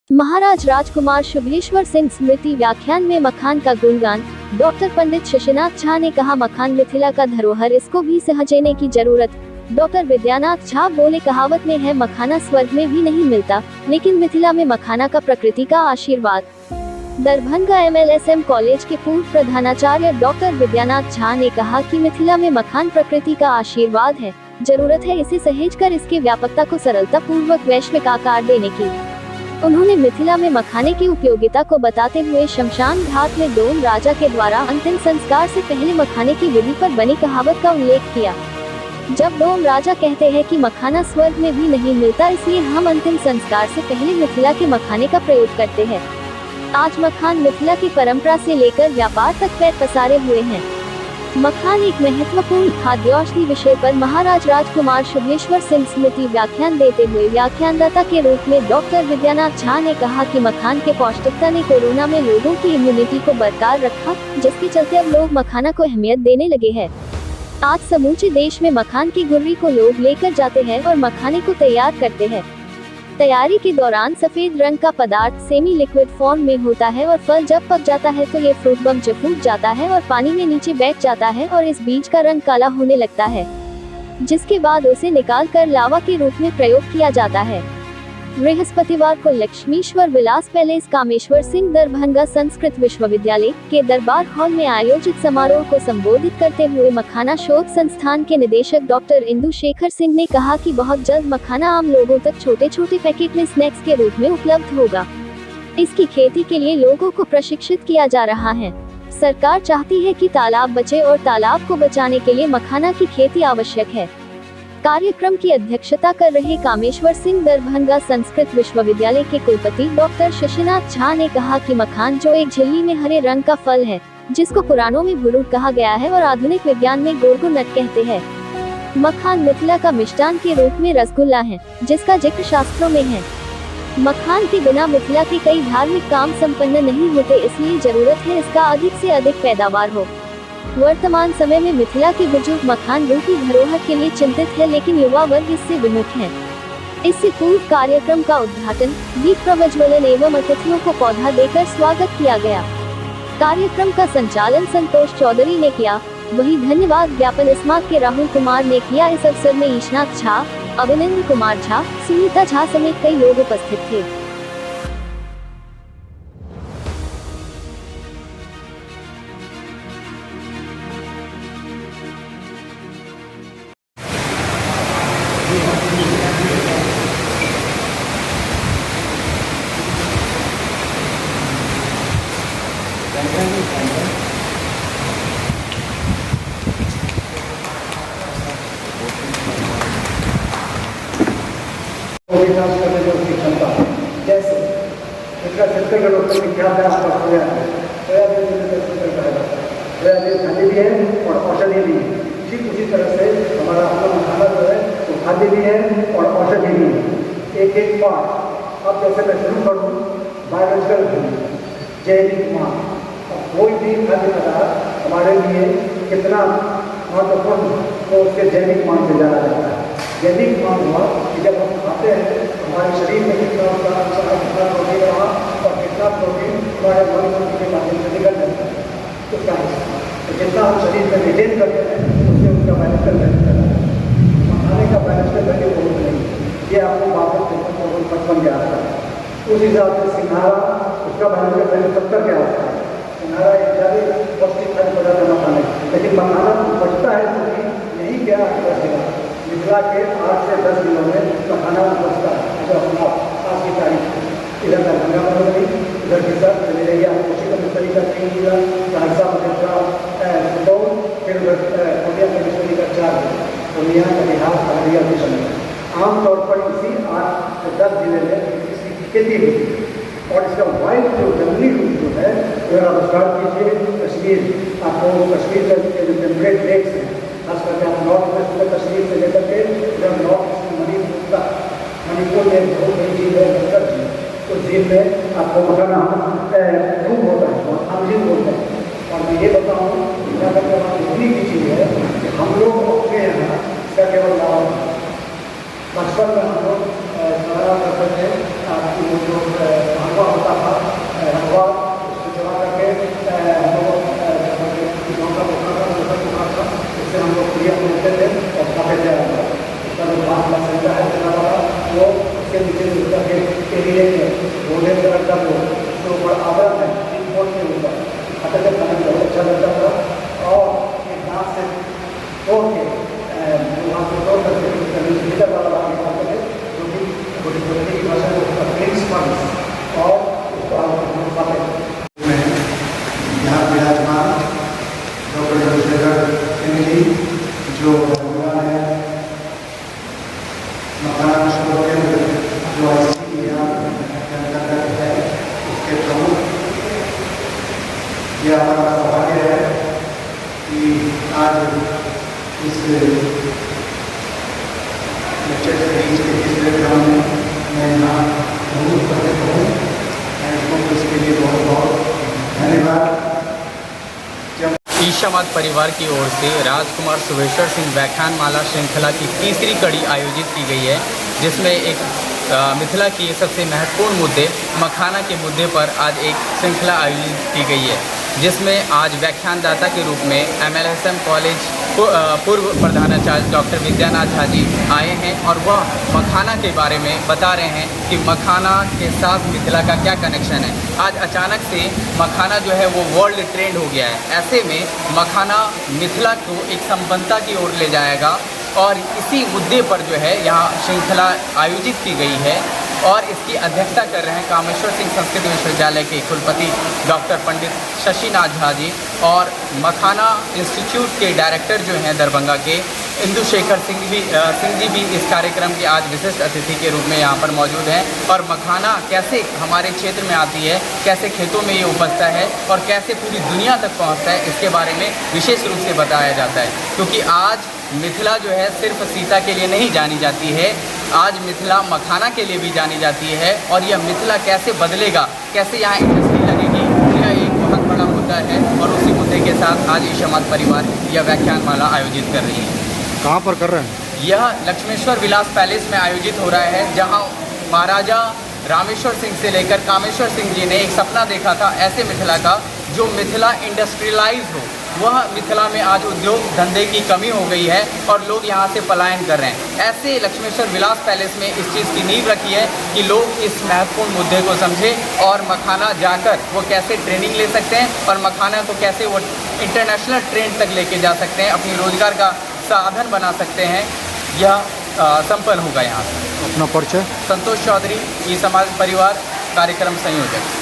महाराज राजकुमार शुभेश्वर सिंह स्मृति व्याख्यान में मखान का गुणगान। डॉक्टर पंडित शशिनाथ झा ने कहा, मखान मिथिला का धरोहर, इसको भी सहेजने की जरूरत। डॉक्टर विद्यानाथ झा बोले, कहावत में है, मखाना स्वर्ग में भी नहीं मिलता, लेकिन मिथिला में मखाना का प्रकृति का आशीर्वाद। दरभंगा MLSM कॉलेज के पूर्व प्रधानाचार्य डॉक्टर विद्यानाथ झा ने कहा कि मिथिला में मखान प्रकृति का आशीर्वाद है, जरूरत है इसे सहेजकर इसके व्यापकता को सरलता पूर्वक वैश्विक आकार देने की। उन्होंने मिथिला में मखाने की उपयोगिता को बताते हुए शमशान घाट में डोम राजा के द्वारा अंतिम संस्कार से पहले मखाने की विधि पर बनी कहावत का उल्लेख किया। जब डोम राजा कहते हैं कि मखाना स्वर्ग में भी नहीं मिलता, इसलिए हम अंतिम संस्कार से पहले मिथिला के मखाने का प्रयोग करते हैं। आज मखान मिथिला की परंपरा से लेकर व्यापार तक पैर पसारे हुए हैं। मखान एक महत्वपूर्ण खाद्यावशि विषय पर महाराज राजकुमार शुभेश्वर सिंह स्मृति व्याख्यान देते हुए व्याख्यानदाता के रूप में डॉक्टर विद्यानाथ झा ने कहा कि मखान के पौष्टिकता ने कोरोना में लोगों की इम्यूनिटी को बरकरार रखा, जिसके चलते अब लोग मखाना को अहमियत देने लगे हैं। आज समूचे देश में मखान की गुर्री को लोग लेकर जाते हैं और मखाने को तैयार करते हैं। तैयारी के दौरान सफेद रंग का पदार्थ सेमी लिक्विड फॉर्म में होता है और फल जब पक जाता है तो ये फ्रूट बम फूट जाता है और पानी में नीचे बैठ जाता है और इस बीज का रंग काला होने लगता है, जिसके बाद उसे निकाल कर लावा के रूप में प्रयोग किया जाता है। बृहस्पतिवार को लक्ष्मीश्वर विलास पैलेस कामेश्वर सिंह दरभंगा संस्कृत विश्वविद्यालय के दरबार हॉल में आयोजित समारोह को संबोधित करते हुए मखाना शोध संस्थान के निदेशक डॉक्टर इंदु शेखर सिंह ने कहा कि बहुत जल्द मखाना आम लोगों तक छोटे छोटे पैकेट में स्नैक्स के रूप में उपलब्ध होगा। इसकी खेती के लिए लोगों को प्रशिक्षित किया जा रहा है। सरकार चाहती है कि तालाब बचे और तालाब को बचाने के लिए मखाना की खेती आवश्यक है। कार्यक्रम की अध्यक्षता कर रहे कामेश्वर सिंह दरभंगा संस्कृत विश्वविद्यालय के कुलपति डॉक्टर शशिनाथ झा ने कहा कि मखान जो एक झिल्ली में हरे रंग का फल है, जिसको पुराणों में बुरुक कहा गया है और आधुनिक विज्ञान में गोरगो नट कहते हैं। मखान मिथिला का मिष्टान के रूप में रसगुल्ला है, जिसका जिक्र शास्त्रों में है। मखान के बिना मिथिला के कई धार्मिक काम संपन्न नहीं होते, इसलिए जरूरत है इसका अधिक से अधिक पैदावार हो। वर्तमान समय में मिथिला के बुजुर्ग मखान रूपी धरोहर के लिए चिंतित है, लेकिन युवा वर्ग इससे विमुख है। इससे पूर्व कार्यक्रम का उद्घाटन, दीप प्रज्वलन एवं अतिथियों को पौधा देकर स्वागत किया गया। कार्यक्रम का संचालन संतोष चौधरी ने किया, वहीं धन्यवाद ज्ञापन इस्माक के राहुल कुमार ने किया। इस अवसर में ईशनाथ झा, अभिनंदन कुमार झा, सुनीता झा समेत कई लोग उपस्थित थे। करने जो उसकी क्षमता है, जैसे इसका शक्कर का डॉक्टर में क्या है, आपका सोयाबीन खाद्य भी है और औषधि भी है। ठीक उसी तरह से हमारा अपना मखाना जो है वो खाद्य भी है और औषधि भी है। एक एक पार्ट अब जैसे मैं शुरू करूँ बायोलॉजिकल जैविक मान, कोई भी खाद्य पदार्थ हमारे लिए कितना महत्वपूर्ण तो उसके जैविक मान से जाना जाता है। जैविक मान हुआ कि जब हम खाते हैं हमारे शरीर में कितना प्रोटीन रहा और कितना प्रोटीन हमारे मन के माध्यम से निकल जाता है, उसका हिस्सा। तो जितना हम शरीर में रिटेन करते हैं उससे उसका बायोलॉजिकल वैल्यू करता है। मखाने का बायोलॉजिकल वैल्यू बहुत नहीं, ये आपको बात 55 के आता है। उस हिसाब से सिंघाड़ा उसका बायोलॉजिकल वैल्यू 70 के आता है। सिंघाड़ा एक ज़्यादा पौष्टिक खाद्य पदार्थ है मखाने, लेकिन मखाना बचता है क्योंकि यही क्या है, मिथिला के 8 से 10 दिनों में मखाना बचता है। जो अपना आज की तारीख इधर दरभंगा में हो गई, उधर की सब चले रही है। कोशी कमिश्नरी का 3 जिला, सहरसा मधेपुरा सुपौल, फिर उधर पूर्णिया कमिश्नरी का 4 जिला, पूर्णिया कटिहार अररिया किशनगंज। आमतौर पर इसी 8 से 10 जिले में इसकी खेती होती है। और इसका वाइल्ड जो जंगली रूप जो है, अगर आप स्टार्ट कीजिए कश्मीर, आपको कश्मीर के जो टेम्परेट लेक्स हैं, खास करके आप नॉर्थ वेस्ट में कश्मीर से लेकर के जब नॉर्थ ईस्ट में मणिपुर तक, मणिपुर में बहुत बड़ी झील है बंकर झील, तो झील में आपको मखाना खूब होता है, हम झील बोलते हैं। और मैं ये बताऊँ यहाँ तक हमारी इतनी की चीज़ है कि हम लोग अपने यहाँ इसका केवल लाभ बचपन में हम लोग करते थे। आपकी जो रेड कलर का जो ऊपर आवरण है एक बोर्ड के ऊपर अटक करने में बहुत अच्छा लगता था। और एक दांत से तोड़ के वहाँ से तोड़ करके लीटर वाला निकालते थे, जो कि छोटी छोटी की भाषा में प्रिंस फंड्स और उसको यहाँ विराजमान डॉक्टर चंद्रशेखर सिंह जी जो है मकाना शुरू केंद्र जो के अंतर्गत है उसके प्रमुख। यह हमारा सौभाग्य है कि आज इस लेक्चर सीरीज के तीसरे क्रम में मैं यहाँ उपस्थित हूँ। मैं इसके लिए बहुत बहुत धन्यवाद। ईशा मत परिवार की ओर से राजकुमार सुभेश्वर सिंह व्याख्यान माला श्रृंखला की तीसरी कड़ी आयोजित की गई है, जिसमें एक मिथिला के सबसे महत्वपूर्ण मुद्दे मखाना के मुद्दे पर आज एक श्रृंखला आयोजित की गई है, जिसमें आज व्याख्यानदाता के रूप में MLSM कॉलेज पूर्व प्रधानाचार्य डॉक्टर विद्यानाथ झा जी आए हैं और वह मखाना के बारे में बता रहे हैं कि मखाना के साथ मिथिला का क्या कनेक्शन है। आज अचानक से मखाना जो है वो वर्ल्ड ट्रेंड हो गया है। ऐसे में मखाना मिथिला को एक संपन्नता की ओर ले जाएगा और इसी मुद्दे पर जो है यहाँ श्रृंखला आयोजित की गई है और इसकी अध्यक्षता कर रहे हैं कामेश्वर सिंह संस्कृत विश्वविद्यालय के कुलपति डॉक्टर पंडित शशिनाथ झा जी और मखाना इंस्टीट्यूट के डायरेक्टर जो हैं दरभंगा के इंदुशेखर सिंह जी भी इस कार्यक्रम के आज विशिष्ट अतिथि के रूप में यहाँ पर मौजूद हैं। और मखाना कैसे हमारे क्षेत्र में आती है, कैसे खेतों में ये उपजता है और कैसे पूरी दुनिया तक पहुँचता है, इसके बारे में विशेष रूप से बताया जाता है। क्योंकि आज मिथिला जो है सिर्फ सीता के लिए नहीं जानी जाती है, आज मिथिला मखाना के लिए भी जानी जाती है। और यह मिथिला कैसे बदलेगा, कैसे यहाँ इंडस्ट्री लगेगी, यह एक बहुत बड़ा मुद्दा है। और उसी मुद्दे के साथ आज ईशा मत परिवार यह व्याख्यान माला आयोजित कर रही है। कहाँ पर कर रहे हैं? यह लक्ष्मेश्वर विलास पैलेस में आयोजित हो रहा है, जहाँ महाराजा रामेश्वर सिंह से लेकर कामेश्वर सिंह जी ने एक सपना देखा था ऐसे मिथिला का जो मिथिला इंडस्ट्रियलाइज हो। वह मिथिला में आज उद्योग धंधे की कमी हो गई है और लोग यहाँ से पलायन कर रहे हैं। ऐसे लक्ष्मेश्वर विलास पैलेस में इस चीज़ की नींव रखी है कि लोग इस महत्वपूर्ण मुद्दे को समझें और मखाना जाकर वो कैसे ट्रेनिंग ले सकते हैं और मखाना को कैसे वो इंटरनेशनल ट्रेंड तक लेके जा सकते हैं, अपनी रोजगार का साधन बना सकते हैं। यह संपन्न होगा यहाँ से। अपना परिचय? संतोष चौधरी, ई समाज परिवार कार्यक्रम संयोजक।